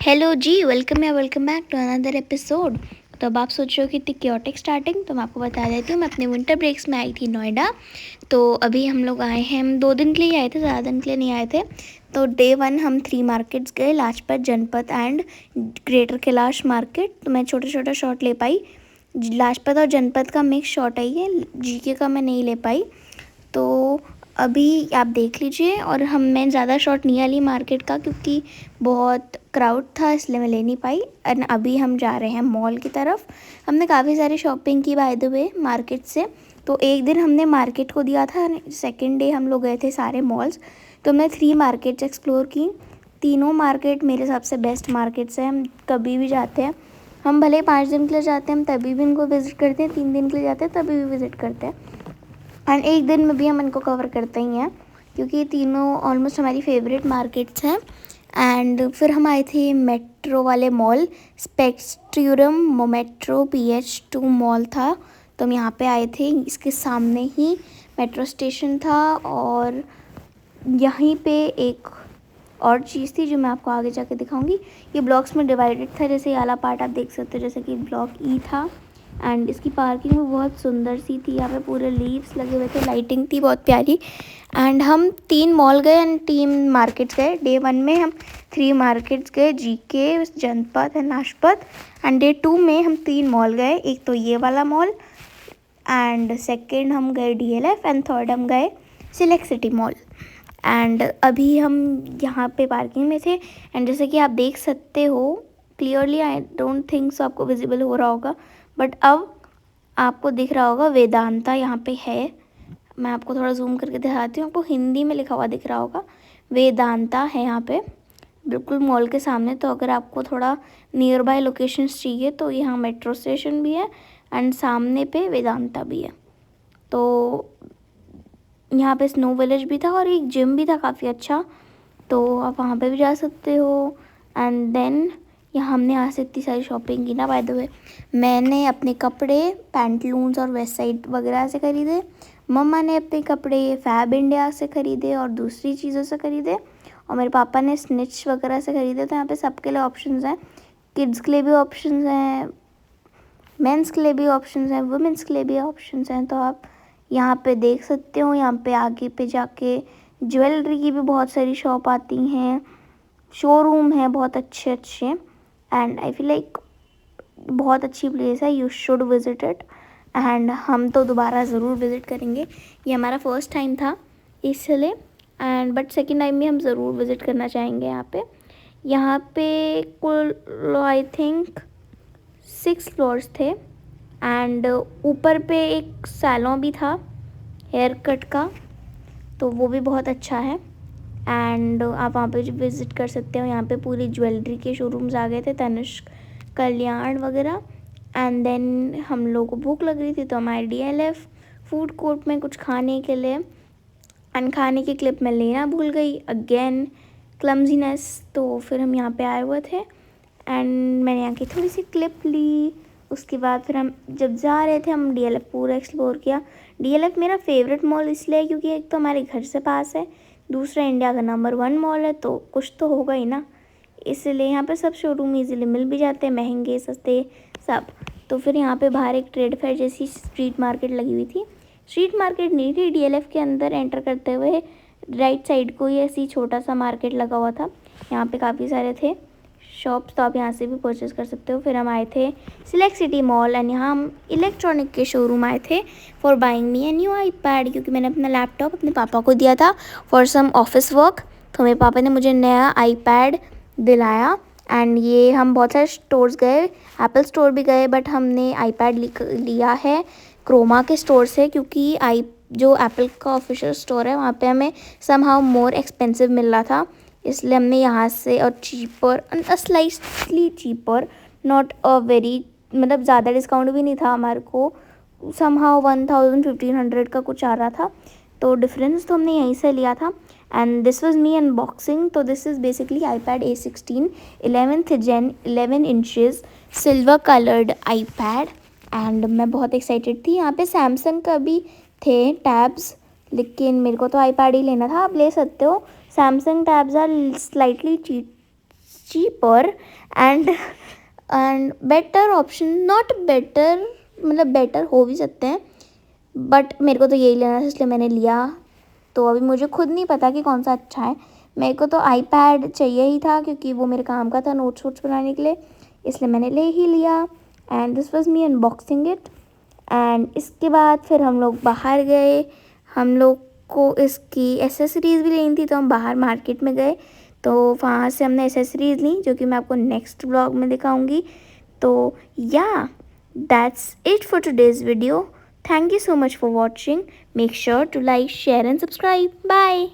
Hello जी, welcome back to another episode. तो अब आप सोच रहे हो कि इतनी क्योटिक स्टार्टिंग, तो मैं आपको बता देती हूँ। मैं अपने विंटर ब्रेक्स में आई थी नोएडा। तो अभी हम लोग आए हैं, हम 2 दिन के लिए आए थे, ज़्यादा दिन के लिए नहीं आए थे। तो डे 1 हम 3 मार्केट्स गए, लाजपत, जनपथ एंड ग्रेटर कैलाश मार्केट। तो मैं छोटा छोटा शॉट ले पाई। लाजपत और जनपथ का मिक्स शॉट है ये, जीके का मैं नहीं ले पाई। तो अभी आप देख लीजिए। और मैं ज़्यादा शॉट नहीं ली मार्केट का, क्योंकि बहुत क्राउड था, इसलिए मैं ले नहीं पाई। एंड अभी हम जा रहे हैं मॉल की तरफ। हमने काफ़ी सारी शॉपिंग की बाय द वे मार्केट से। तो एक दिन हमने मार्केट को दिया था, सेकेंड डे हम लोग गए थे सारे मॉल्स। तो हमने 3 मार्केट्स एक्सप्लोर की। तीनों मार्केट मेरे हिसाब से बेस्ट मार्केट्स हैं। हम कभी भी जाते हैं, हम भले 5 दिन के लिए जाते हैं, हम तभी भी इनको विज़िट करते हैं। 3 दिन के लिए जाते हैं तभी भी विज़िट करते हैं। एंड एक दिन में भी हम इनको कवर करते ही हैं, क्योंकि ये तीनों ऑलमोस्ट हमारी फेवरेट मार्केट्स हैं। एंड फिर हम आए थे मेट्रो वाले mall, spectrum metro PH2 mall था। तो हम यहाँ पे आए थे, इसके सामने ही मेट्रो स्टेशन था। और यहीं पे एक और चीज़ थी जो मैं आपको आगे जाके दिखाऊंगी। ये ब्लॉक्स में डिवाइडेड था, जैसे ये वाला पार्ट आप देख सकते हो, जैसे कि ब्लॉक ई था। एंड इसकी पार्किंग भी बहुत सुंदर सी थी, यहाँ पे पूरे लीव्स लगे हुए थे, लाइटिंग थी बहुत प्यारी। एंड हम 3 मॉल गए एंड 3 मार्केट्स गए। डे 1 में हम 3 मार्केट्स गए, GK, Janpath and Lajpat. And day 2 में हम 3 मॉल गए, एक तो ये वाला मॉल, एंड सेकेंड हम गए DLF, एंड थर्ड हम गए सिलेक्ट सिटी मॉल। एंड अभी हम यहाँ पे पार्किंग में थे। एंड जैसे कि आप देख सकते हो clearly, I don't think so आपको विजिबल हो रहा होगा, बट अब आपको दिख रहा होगा वेदांता यहाँ पे है। मैं आपको थोड़ा जूम करके दिखाती हूँ, आपको हिंदी में लिखा हुआ दिख रहा होगा, वेदांता है यहाँ पे बिल्कुल मॉल के सामने। तो अगर आपको थोड़ा नियर बाय लोकेशंस चाहिए तो यहाँ मेट्रो स्टेशन भी है एंड सामने पे वेदांता भी है। तो यहाँ पे स्नो विलेज भी था और एक जिम भी था काफ़ी अच्छा, तो आप वहाँ पे भी जा सकते हो। एंड देन यहाँ हमने यहाँ से इतनी सारी शॉपिंग की ना, बाय द वे मैंने अपने कपड़े पैंटलून्स और वेस्ट साइड वगैरह से ख़रीदे। मम्मा ने अपने कपड़े फैब इंडिया से ख़रीदे और दूसरी चीज़ों से ख़रीदे। और मेरे पापा ने स्निच वगैरह से ख़रीदे। तो यहाँ पे सबके लिए ऑप्शंस हैं, किड्स के लिए भी ऑप्शंस हैं, मेंस के लिए भी ऑप्शंस हैं, वुमेंस के लिए भी ऑप्शंस हैं। तो आप यहाँ पे देख सकते हो। यहाँ पे आगे पे जाके ज्वेलरी की भी बहुत सारी शॉप आती हैं, शोरूम है बहुत अच्छे अच्छे। एंड आई फील लाइक बहुत अच्छी प्लेस है, you should visit it. And हम तो दोबारा ज़रूर विज़िट करेंगे, ये हमारा फर्स्ट टाइम था इसलिए। एंड बट सेकेंड टाइम भी हम ज़रूर विज़िट करना चाहेंगे यहाँ पे। यहाँ पे कुल आई थिंक 6 फ्लोर्स थे। एंड ऊपर पे एक सैलून भी था हेयर कट का, तो वो भी बहुत अच्छा है। एंड आप वहाँ पे विज़िट कर सकते हो। यहाँ पे पूरी ज्वेलरी के शोरूम्स आ गए थे, तनिष्क, कल्याण वगैरह। एंड देन हम लोग को भूख लग रही थी, तो हमारे DLF फूड कोर्ट में कुछ खाने के लिए। एंड खाने की क्लिप मैं लेना भूल गई, अगेन क्लमजीनेस। तो फिर हम यहाँ पे आए हुए थे एंड मैंने यहाँ की थोड़ी सी क्लिप ली। उसके बाद फिर हम जब जा रहे थे, हम DLF पूरा एक्सप्लोर किया। DLF मेरा फेवरेट मॉल इसलिए क्योंकि एक तो हमारे घर से पास है, दूसरा इंडिया का नंबर 1 मॉल है, तो कुछ तो होगा ही ना। इसलिए यहाँ पे सब शोरूम इजीली मिल भी जाते हैं, महंगे सस्ते सब। तो फिर यहाँ पे बाहर एक ट्रेड फेयर जैसी स्ट्रीट मार्केट लगी हुई थी। स्ट्रीट मार्केट नहीं थी, DLF के अंदर एंटर करते हुए राइट साइड को ही ऐसी छोटा सा मार्केट लगा हुआ था। यहाँ पे काफ़ी सारे थे शॉप्स, तो आप यहाँ से भी परचेज़ कर सकते हो। फिर हम आए थे सिलेक्ट सिटी मॉल एंड यहाँ हम इलेक्ट्रॉनिक के शोरूम आए थे for buying me a new iPad, क्योंकि मैंने अपना लैपटॉप अपने पापा को दिया था फॉर सम ऑफिस वर्क। तो मेरे पापा ने मुझे नया iPad दिलाया। एंड ये हम बहुत सारे स्टोर्स गए, एप्पल स्टोर भी गए, बट हमने iPad लिया है क्रोमा के स्टोर से, क्योंकि जो एप्पल का ऑफिशियल स्टोर है वहाँ पे हमें समहाउ मोर एक्सपेंसिव मिल रहा था, इसलिए हमने यहाँ से, और cheaper, slightly cheaper, not a very, मतलब ज़्यादा डिस्काउंट भी नहीं था हमारे को, समहाउ 1000-1500 का कुछ आ रहा था। तो डिफरेंस तो हमने यहीं से लिया था। And this was me unboxing. तो this is basically iPad A16 11th Gen 11 inches silver coloured iPad। And मैं बहुत एक्साइटेड थी। यहाँ पे सैमसंग का भी थे टैब्स, लेकिन मेरे को तो iPad ही लेना था। आप ले सकते हो, Samsung tabs are slightly cheaper and better option, not better, मतलब बेटर हो भी सकते हैं, बट मेरे को तो यही लेना था इसलिए मैंने लिया। तो अभी मुझे खुद नहीं पता कि कौन सा अच्छा है। मेरे को तो आईपैड चाहिए ही था क्योंकि वो मेरे काम का था नोट्स वोट्स बनाने के लिए, इसलिए मैंने ले ही लिया। And this was me unboxing it. And इसके बाद फिर हम लोग बाहर गए, हम लोग को इसकी एसेसरीज़ भी लेनी थी, तो हम बाहर मार्केट में गए, तो वहाँ से हमने एसेसरीज़ ली जो कि मैं आपको नेक्स्ट ब्लॉग में दिखाऊंगी। तो या that's it for today's video. Thank you so much for watching. Make sure to like, share and subscribe. Bye.